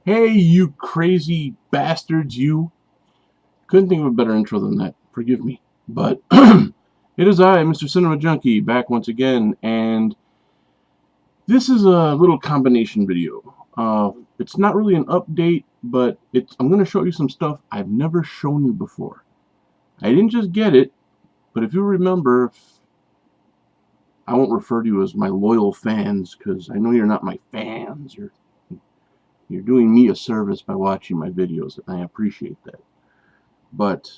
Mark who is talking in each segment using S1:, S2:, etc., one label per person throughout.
S1: Hey, you crazy bastards, you. Couldn't think of a better intro than that. Forgive me. But it is I, Mr. Cinema Junkie, back once again, and this is a little combination video. It's not really an update, but I'm going to show you some stuff I've never shown you before. I didn't just get it, but if you remember, I won't refer to you as my loyal fans, because I know you're not my fans. You're doing me a service by watching my videos, and I appreciate that. But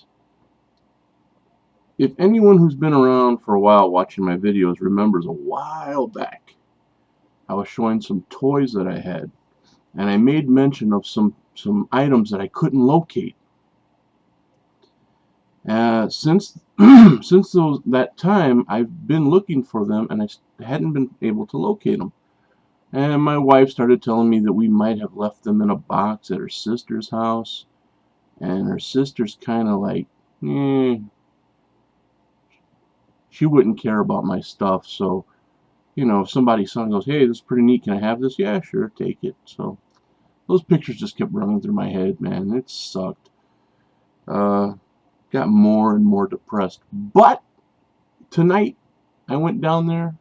S1: if anyone who's been around for a while watching my videos remembers a while back, I was showing some toys that I had, and I made mention of some items that I couldn't locate. Since that time, I've been looking for them, and I hadn't been able to locate them. And my wife started telling me that we might have left them in a box at her sister's house, and her sister's kind of like, she wouldn't care about my stuff, so if somebody saw and goes, hey, this is pretty neat, can I have this? Yeah, sure, take it. So those pictures just kept running through my head, man. It sucked. Got more and more depressed. But tonight, I went down there,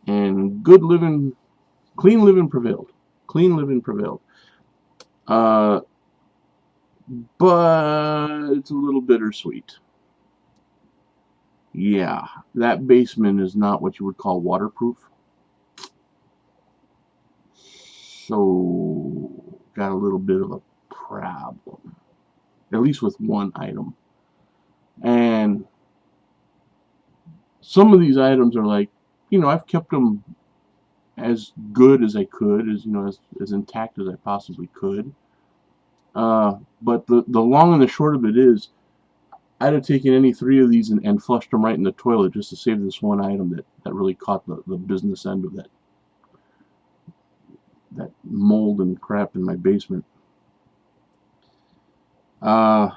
S1: and clean living prevailed. Clean living prevailed. But it's a little bittersweet. Yeah, that basement is not what you would call waterproof. So, got a little bit of a problem. At least with one item. And some of these items are like, I've kept them as good as I could, as intact as I possibly could. But the long and the short of it is, I'd have taken any three of these and flushed them right in the toilet just to save this one item that really caught the business end of that mold and crap in my basement. So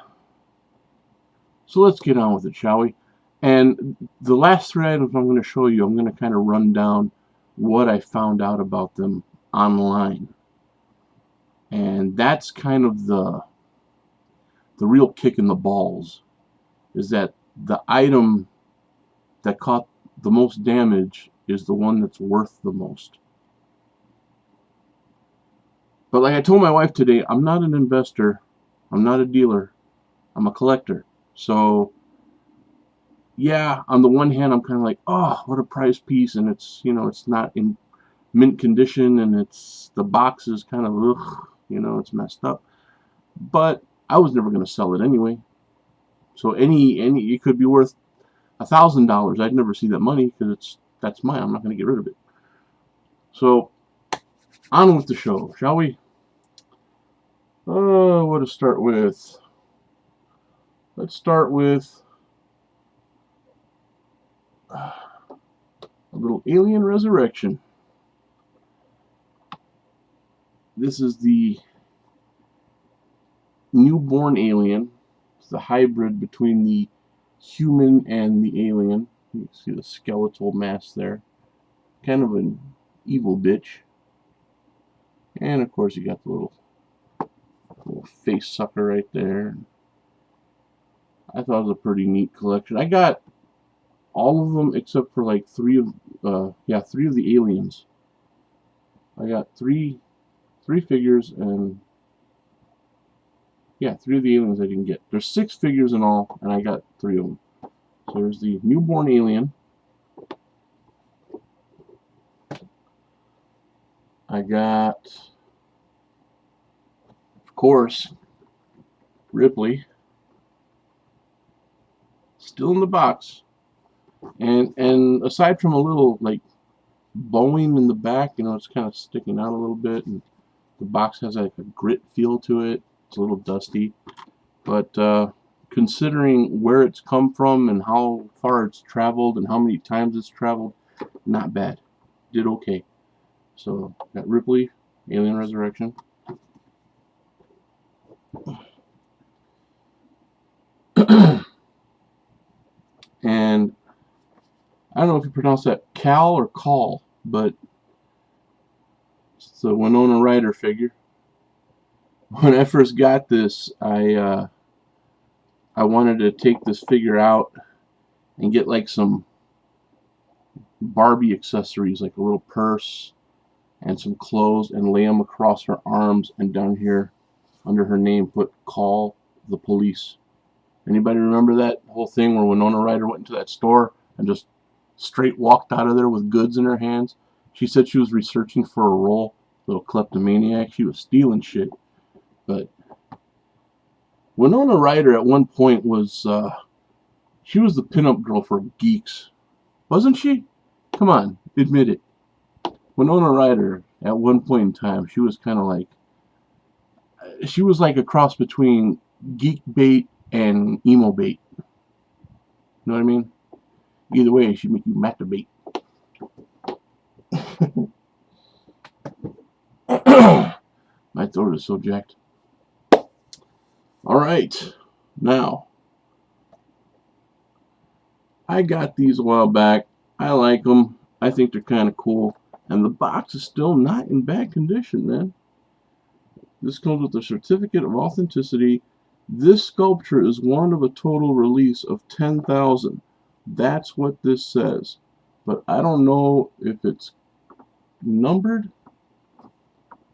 S1: let's get on with it, shall we? And the last three items I'm going to show you, I'm going to kind of run down what I found out about them online. And that's kind of the real kick in the balls, is that the item that caught the most damage is the one that's worth the most. But like I told my wife today, I'm not an investor, I'm not a dealer, I'm a collector. So yeah, on the one hand, I'm kind of like, oh, what a prize piece, and it's not in mint condition, and the box is kind of, ugh, it's messed up. But I was never going to sell it anyway. So it could be worth $1,000. I'd never see that money because that's mine. I'm not going to get rid of it. So on with the show, shall we? What to start with? Let's start with a little Alien Resurrection. This is the newborn alien. It's the hybrid between the human and the alien. You can see the skeletal mass there. Kind of an evil bitch. And of course you got the little face sucker right there. I thought it was a pretty neat collection. I got all of them except for like three of the aliens. I got three figures, and yeah, three of the aliens I didn't get. There's 6 figures in all, and I got 3 of them. So there's the newborn alien. I got, of course, Ripley. Still in the box. And aside from a little like bowing in the back, it's kind of sticking out a little bit, and the box has like a grit feel to it. It's a little dusty, but considering where it's come from and how far it's traveled and how many times it's traveled, not bad. Did okay. So got Ripley, Alien Resurrection. And I don't know if you pronounce that Cal or Call, but it's the Winona Ryder figure. When I first got this, I wanted to take this figure out and get like some Barbie accessories, like a little purse and some clothes, and lay them across her arms, and down here under her name put "Call the police." Anybody remember that whole thing where Winona Ryder went into that store and just straight walked out of there with goods in her hands? She said she was researching for a role. Little kleptomaniac. She was stealing shit. But Winona Ryder at one point was, she was the pinup girl for geeks. Wasn't she? Come on, admit it. Winona Ryder, at one point in time, she was kind of like, she was like a cross between geek bait and emo bait. You know what I mean? Either way, she'd make you masturbate. My throat is so jacked. Alright, now, I got these a while back. I like them. I think they're kind of cool. And the box is still not in bad condition, man. This comes with a certificate of authenticity. This sculpture is one of a total release of 10,000. That's what this says. But I don't know if it's numbered.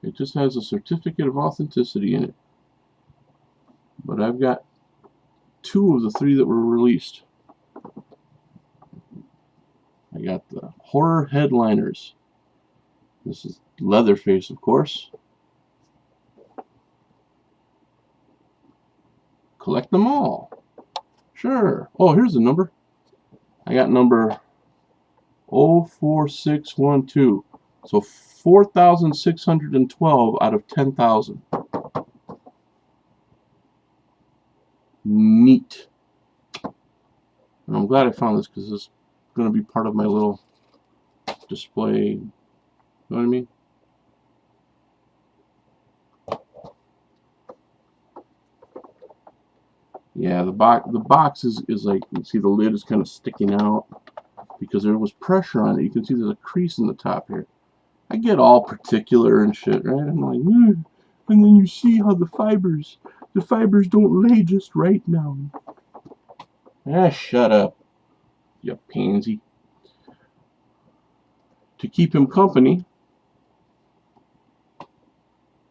S1: It just has a certificate of authenticity in it. But I've got 2 of the 3 that were released. I got the horror headliners. This is Leatherface, of course. Collect them all. Sure. Oh, here's the number. I got number 04612. So 4,612 out of 10,000. Neat. And I'm glad I found this because this is going to be part of my little display. You know what I mean? Yeah, the box is like, you see the lid is kind of sticking out because there was pressure on it. You can see there's a crease in the top here. I get all particular and shit, right? I'm like, and then you see how the fibers don't lay just right now. Ah, shut up, you pansy. To keep him company,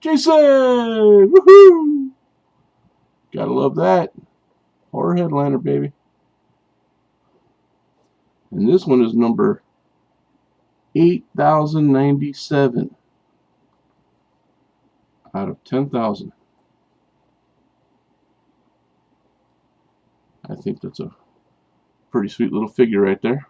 S1: Jason! Woohoo! Gotta love that. Horror headliner, baby. And this one is number 8,097 out of 10,000. I think that's a pretty sweet little figure right there.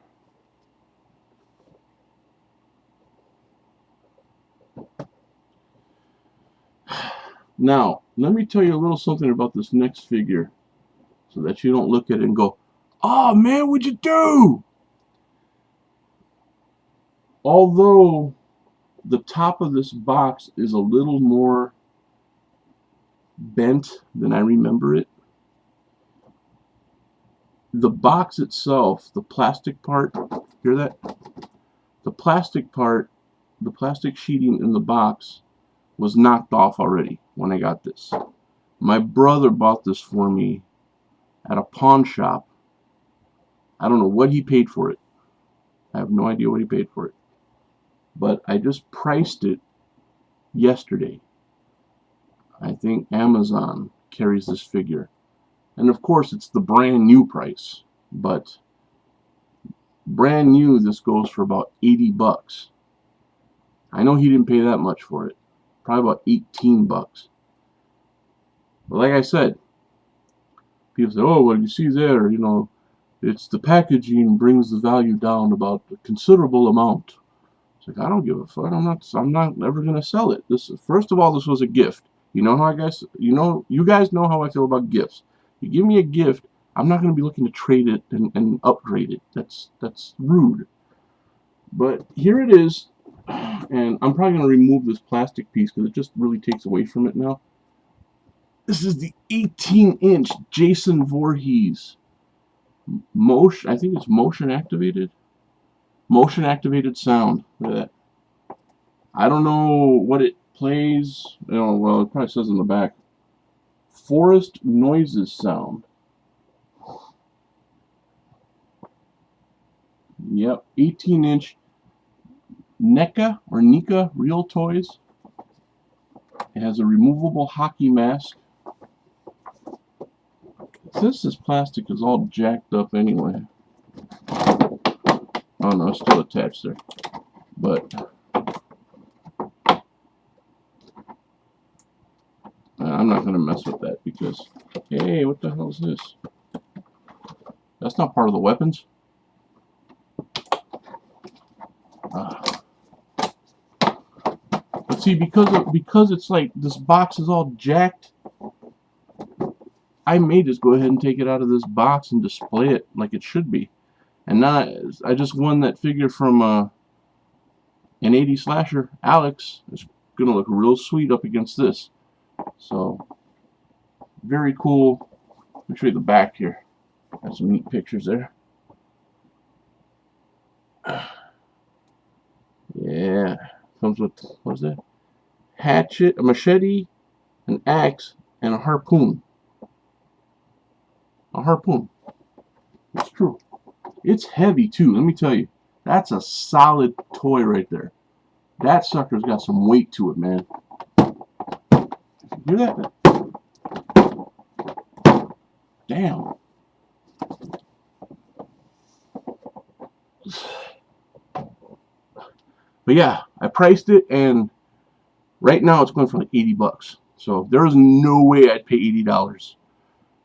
S1: Now, let me tell you a little something about this next figure so that you don't look at it and go, "Oh man, what'd you do?" Although the top of this box is a little more bent than I remember it, the box itself, the plastic part, hear that? The plastic part, the plastic sheeting in the box was knocked off already when I got this. My brother bought this for me at a pawn shop. I don't know what he paid for it. I have no idea what he paid for it. But I just priced it yesterday. I think Amazon carries this figure. And of course it's the brand new price. But brand new, this goes for about 80 bucks. I know he didn't pay that much for it. Probably about 18 bucks. But like I said, people say, "Oh, well, you see there, you know, it's the packaging brings the value down about a considerable amount." It's like, I don't give a fuck. I'm not ever gonna sell it. This, first of all, this was a gift. You know how I guess, you guys know how I feel about gifts. You give me a gift, I'm not gonna be looking to trade it and upgrade it. That's rude. But here it is, and I'm probably gonna remove this plastic piece because it just really takes away from it now. This is the 18-inch Jason Voorhees. I think it's motion activated sound. Look at that. I don't know what it plays, well, it probably says in the back, forest noises sound. Yep, 18-inch NECA or NECA real toys. It has a removable hockey mask. This plastic is all jacked up anyway. Oh no, it's still attached there. But I'm not going to mess with that because, hey, what the hell is this? That's not part of the weapons. But see, because it's like this box is all jacked, I may just go ahead and take it out of this box and display it like it should be. And now I just won that figure from an 80 slasher, Alex. It's gonna look real sweet up against this. So very cool. Let me show you the back here. Got some neat pictures there. Yeah, comes with, what is that? Hatchet, a machete, an axe, and a harpoon. A harpoon. It's true. It's heavy too, let me tell you. That's a solid toy right there. That sucker's got some weight to it, man. Hear that? Damn. But yeah, I priced it, and right now it's going for like 80 bucks. So there's no way I'd pay $80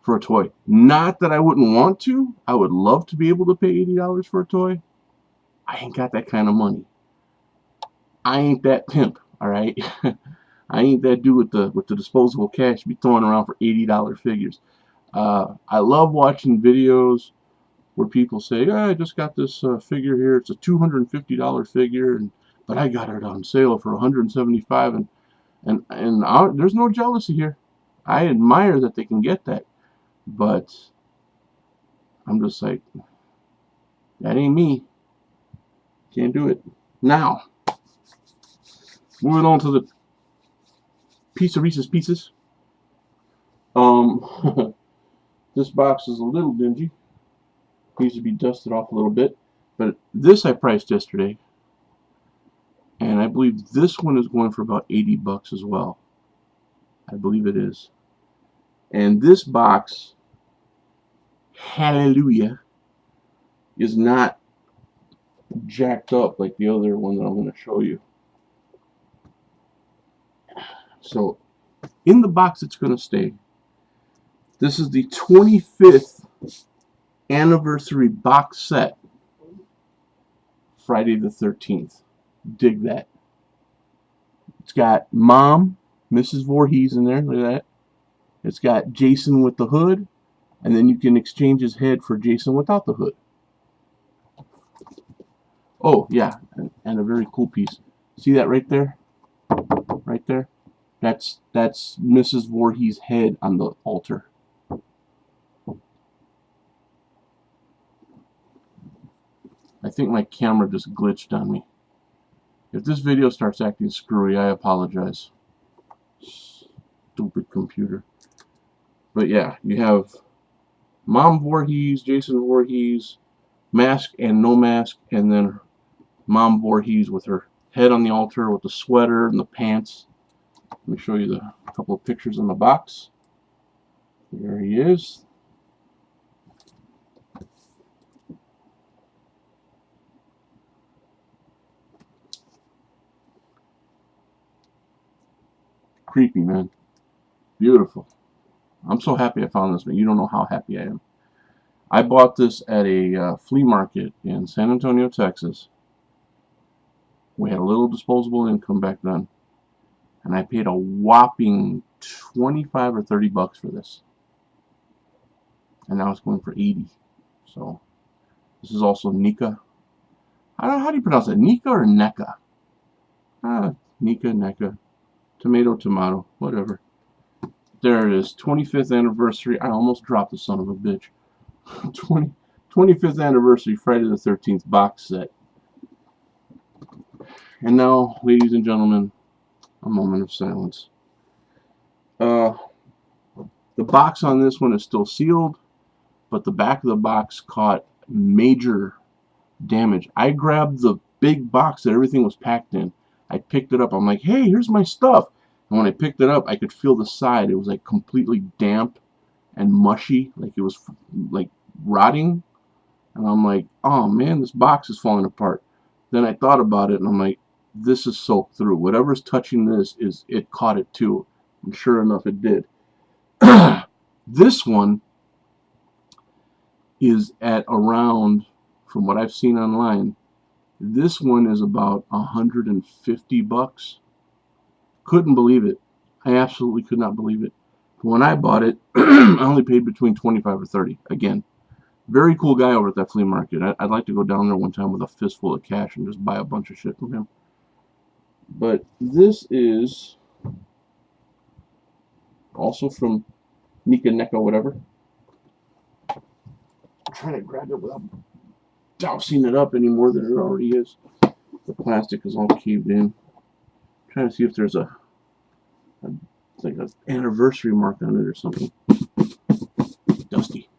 S1: for a toy. Not that I wouldn't want to. I would love to be able to pay $80 for a toy. I ain't got that kind of money. I ain't that pimp, all right? I ain't that dude with the disposable cash be throwing around for $80 figures. I love watching videos where people say, I just got this figure here. It's a $250 figure, but I got it on sale for $175, and there's no jealousy here. I admire that they can get that, but I'm just like, that ain't me. Can't do it. Now, moving on to the piece of Reese's Pieces. This box is a little dingy. Needs to be dusted off a little bit. But this I priced yesterday, and I believe this one is going for about 80 bucks as well. I believe it is. And this box, hallelujah, is not jacked up like the other one that I'm going to show you. So in the box it's going to stay. This is the 25th anniversary box set, Friday the 13th. Dig that. It's got Mom, Mrs. Voorhees in there. Look at that. It's got Jason with the hood, and then you can exchange his head for Jason without the hood. Oh yeah, and a very cool piece. See that right there? Right there? That's Mrs. Voorhees' head on the altar. I think my camera just glitched on me. If this video starts acting screwy, I apologize. Stupid computer. But yeah, you have Mom Voorhees, Jason Voorhees, mask and no mask, and then Mom Voorhees with her head on the altar with the sweater and the pants. Let me show you a couple of pictures in the box. There he is. Creepy, man. Beautiful. I'm so happy I found this, man. You don't know how happy I am. I bought this at a flea market in San Antonio, Texas. We had a little disposable income back then, and I paid a whopping 25 or 30 bucks for this. And now it's going for 80. So this is also NECA. I don't know, how do you pronounce it? NECA or NECA? NECA, NECA. Tomato, tomato, whatever. There it is, 25th anniversary. I almost dropped the son of a bitch. 25th anniversary Friday the 13th box set. And now, ladies and gentlemen, A moment of silence. The box on this one is still sealed, but the back of the box caught major damage. I grabbed the big box that everything was packed in. I picked it up. I'm like, hey, here's my stuff. And when I picked it up, I could feel the side. It was like completely damp and mushy, like it was like rotting. And I'm like, oh man, this box is falling apart. Then I thought about it, and I'm like, this is soaked through. Whatever's touching this, it caught it too. And sure enough, it did. This one is at around, from what I've seen online, this one is about $150. Couldn't believe it. I absolutely could not believe it. When I bought it, I only paid between 25 or 30. Again, very cool guy over at that flea market. I'd like to go down there one time with a fistful of cash and just buy a bunch of shit from him. But this is also from Nika Neka, whatever. I'm trying to grab it without dousing it up any more than it already is. The plastic is all caved in. I'm trying to see if there's like an anniversary mark on it or something. Dusty.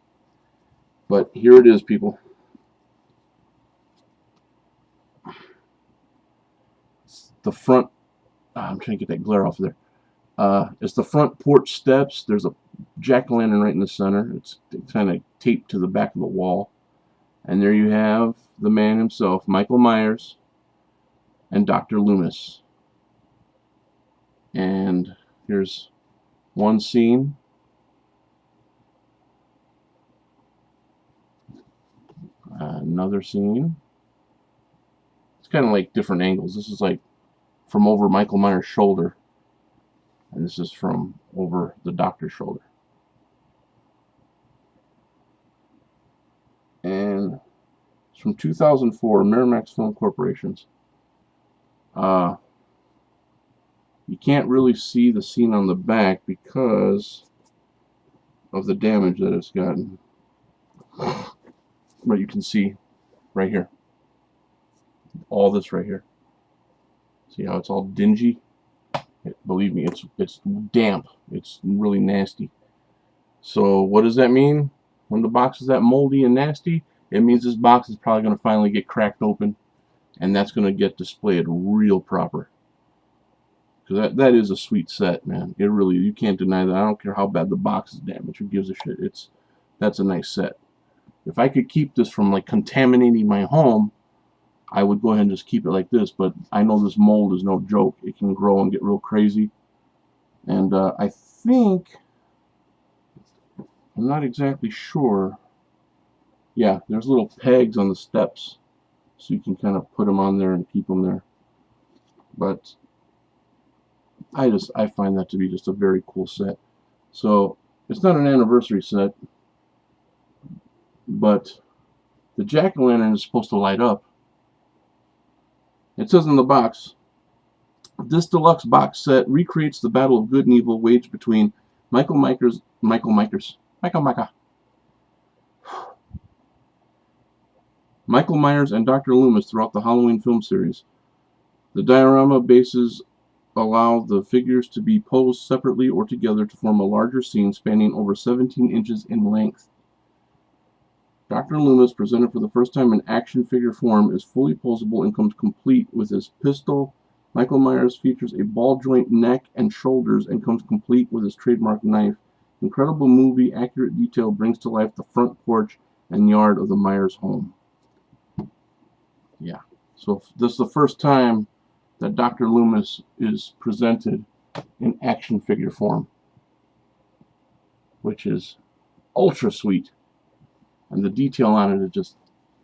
S1: But here it is, people. It's the front. I'm trying to get that glare off of there. It's the front porch steps. There's a jack-o'-lantern right in the center. It's kind of taped to the back of the wall. And there you have the man himself, Michael Myers, and Dr. Loomis. And here's one scene. Another scene. It's kind of like different angles. This is like from over Michael Myers' shoulder. And this is from over the doctor's shoulder. And it's from 2004, Miramax Film Corporations. You can't really see the scene on the back because of the damage that it's gotten. But you can see right here. All this right here. See how it's all dingy? Believe me, it's damp. It's really nasty. So what does that mean? When the box is that moldy and nasty, it means this box is probably going to finally get cracked open, and that's going to get displayed real proper. Because that is a sweet set, man. It really, you can't deny that. I don't care how bad the box is damaged. Who gives a shit? That's a nice set. If I could keep this from like contaminating my home, I would go ahead and just keep it like this. But I know this mold is no joke. It can grow and get real crazy. And I think, I'm not exactly sure. Yeah, there's little pegs on the steps, so you can kind of put them on there and keep them there. But I find that to be just a very cool set. So it's not an anniversary set, but the jack-o'-lantern is supposed to light up. It says in the box, this deluxe box set recreates the battle of good and evil waged between Michael Myers and Dr. Loomis throughout the Halloween film series. The diorama bases allow the figures to be posed separately or together to form a larger scene spanning over 17 inches in length. Dr. Loomis, presented for the first time in action figure form, is fully posable and comes complete with his pistol. Michael Myers features a ball joint neck and shoulders and comes complete with his trademark knife. Incredible movie, accurate detail brings to life the front porch and yard of the Myers home. Yeah, so this is the first time that Dr. Loomis is presented in action figure form, which is ultra sweet. And the detail on it just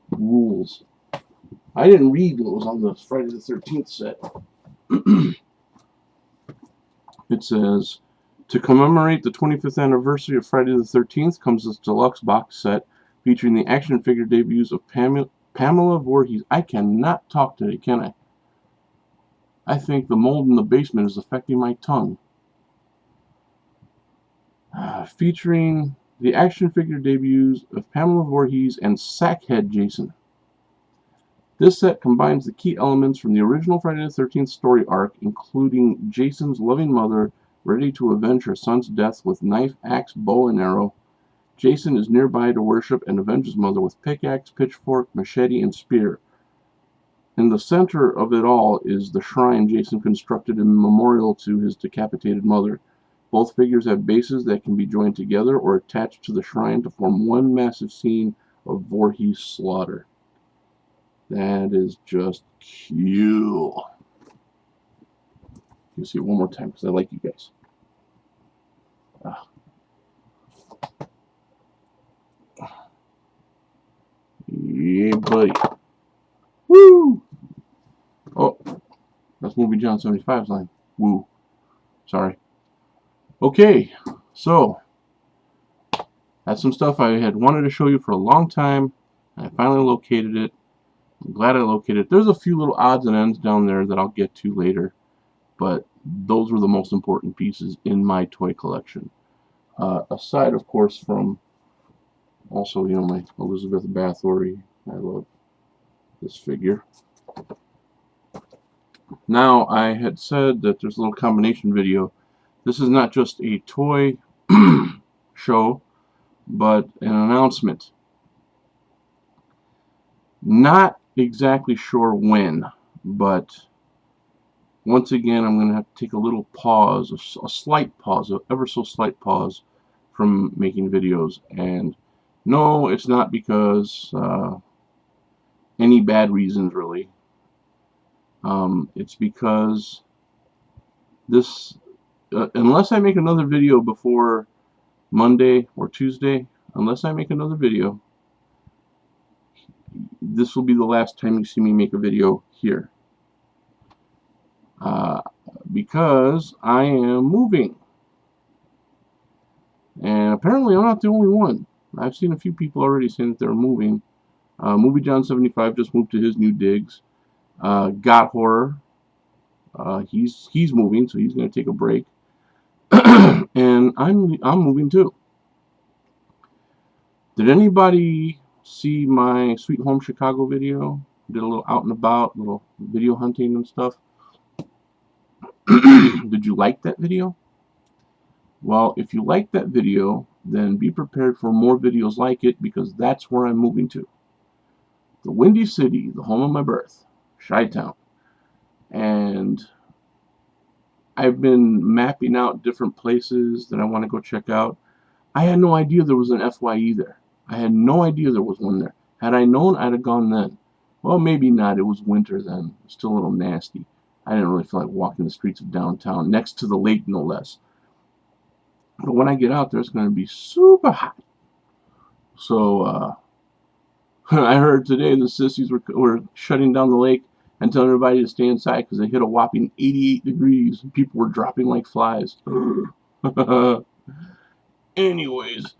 S1: rules. I didn't read what was on the Friday the 13th set. It says, to commemorate the 25th anniversary of Friday the 13th comes this deluxe box set featuring the action figure debuts of Pamela Voorhees. I cannot talk today, can I? I think the mold in the basement is affecting my tongue. Featuring the action figure debuts of Pamela Voorhees and Sackhead Jason. This set combines the key elements from the original Friday the 13th story arc, including Jason's loving mother ready to avenge her son's death with knife, axe, bow, and arrow. Jason is nearby to worship and avenge his mother with pickaxe, pitchfork, machete, and spear. In the center of it all is the shrine Jason constructed in memorial to his decapitated mother. Both figures have bases that can be joined together or attached to the shrine to form one massive scene of Voorhees' slaughter. That is just cute. You'll see it one more time because I like you guys. Yeah, buddy. Woo! Oh, that's Movie John 75's line. Woo. Sorry. Okay, so that's some stuff I had wanted to show you for a long time. I finally located it. I'm glad I located it. There's a few little odds and ends down there that I'll get to later, but those were the most important pieces in my toy collection. Aside, of course, from also, you know, my Elizabeth Bathory. I love this figure. Now, I had said that there's a little combination video. This is not just a toy show, but an announcement. Not exactly sure when, but once again, I'm going to have to take a little pause, a slight pause, an ever so slight pause from making videos. And no, it's not because any bad reasons, really. It's because this, unless I make another video before Monday or Tuesday, unless I make another video, this will be the last time you see me make a video here. Because I am moving. And apparently I'm not the only one. I've seen a few people already saying that they're moving. Movie John 75 just moved to his new digs. Got Horror. He's moving, so he's going to take a break. And I'm moving too. Did anybody see my Sweet Home Chicago video? Did a little out and about, little video hunting and stuff. Did you like that video? Well, if you like that video, then be prepared for more videos like it, because that's where I'm moving to. The Windy City, the home of my birth, Chi-Town. And I've been mapping out different places that I want to go check out. I had no idea there was an FYE there. I had no idea there was one there. Had I known, I'd have gone then. Well, maybe not. It was winter then. It was still a little nasty. I didn't really feel like walking the streets of downtown, next to the lake, no less. But when I get out there, it's going to be super hot. So, I heard today the sissies were shutting down the lake and telling everybody to stay inside because they hit a whopping 88 degrees. And people were dropping like flies. Anyways,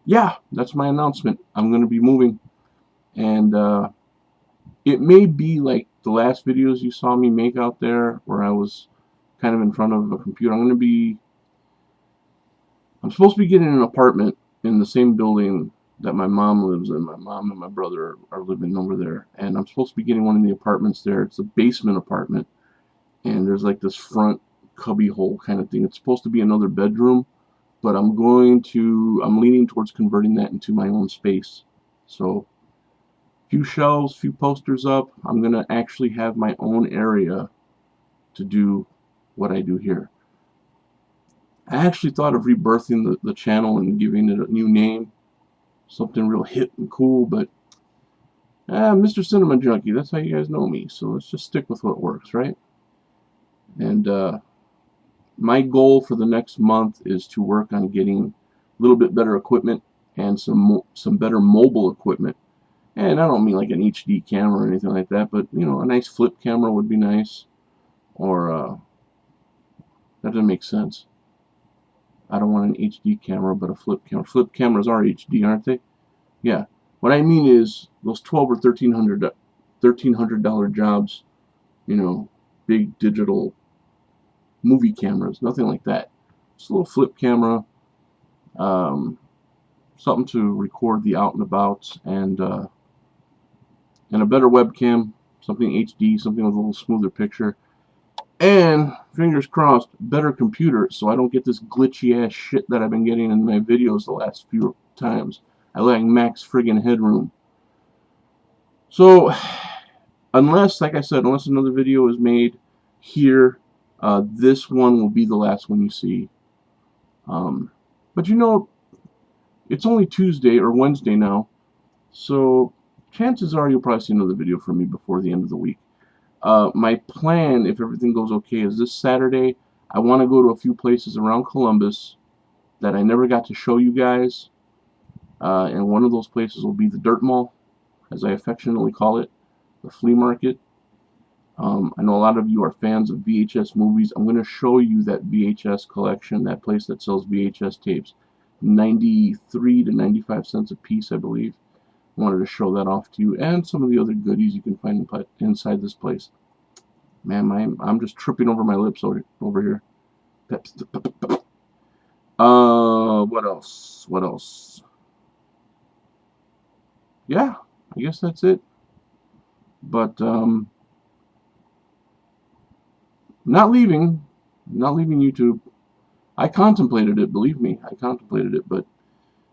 S1: yeah, that's my announcement. I'm going to be moving. And it may be like the last videos you saw me make out there where I was kind of in front of a computer. I'm supposed to be getting an apartment in the same building that my mom lives in. My mom and my brother are living over there. And I'm supposed to be getting one of the apartments there. It's a basement apartment. And there's like this front cubby hole kind of thing. It's supposed to be another bedroom. But I'm leaning towards converting that into my own space. So, few shelves, few posters up. I'm going to actually have my own area to do what I do here. I actually thought of rebirthing the channel and giving it a new name. Something real hip and cool, but Mr. Cinema Junkie, that's how you guys know me. So let's just stick with what works, right? And my goal for the next month is to work on getting a little bit better equipment and some better mobile equipment. And I don't mean like an HD camera or anything like that, but you know, a nice flip camera would be nice. Or that doesn't make sense. I don't want an HD camera, but a flip camera. Flip cameras are HD, aren't they? Yeah. What I mean is those $1,200 or $1,300 jobs, you know, big digital movie cameras, nothing like that. Just a little flip camera, something to record the out and abouts, and and a better webcam, something HD, something with a little smoother picture, and fingers crossed, better computer, so I don't get this glitchy ass shit that I've been getting in my videos the last few times. I lack max friggin' headroom. So, unless, like I said, unless another video is made here, this one will be the last one you see. But you know, it's only Tuesday or Wednesday now, so chances are you'll probably see another video from me before the end of the week. My plan, if everything goes okay, is this Saturday I want to go to a few places around Columbus that I never got to show you guys. And one of those places will be the Dirt Mall, as I affectionately call it, the flea market. I know a lot of you are fans of VHS movies. I'm going to show you that VHS collection, that place that sells VHS tapes. 93 to 95 cents a piece, I believe. I wanted to show that off to you, and some of the other goodies you can find inside this place. Man, I'm just tripping over my lips over here. What else? What else? Yeah, I guess that's it. But not leaving YouTube. I contemplated it, believe me, I contemplated it, but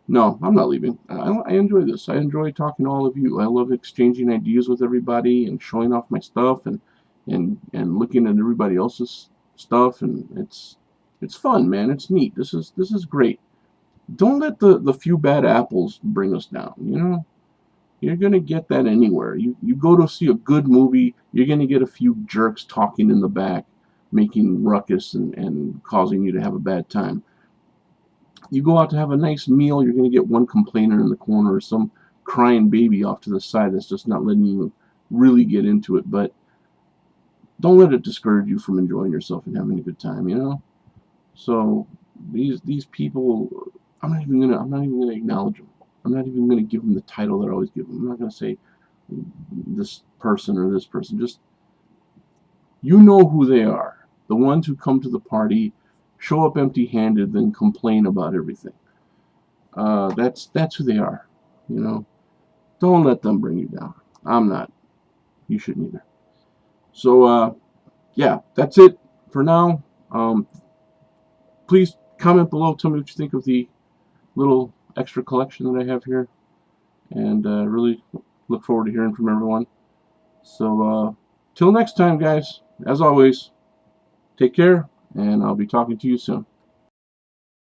S1: no, I'm not leaving. I enjoy this. I enjoy talking to all of you. I love exchanging ideas with everybody and showing off my stuff and looking at everybody else's stuff, and it's fun, man. It's neat. This is great. Don't let the few bad apples bring us down, you know? You're going to get that anywhere. You go to see a good movie, you're going to get a few jerks talking in the back, making ruckus and causing you to have a bad time. You go out to have a nice meal, you're going to get one complainer in the corner or some crying baby off to the side that's just not letting you really get into it. But don't let it discourage you from enjoying yourself and having a good time, you know? So these people, I'm not even gonna acknowledge them. I'm not even gonna give them the title that I always give them. I'm not gonna say this person or this person. Just, you know who they are. The ones who come to the party, show up empty-handed, then complain about everything. That's who they are. You know, don't let them bring you down. I'm not. You shouldn't either. So yeah, that's it for now. Please comment below. Tell me what you think of the little extra collection that I have here, and really look forward to hearing from everyone. So till next time, guys, as always, take care, and I'll be talking to you soon.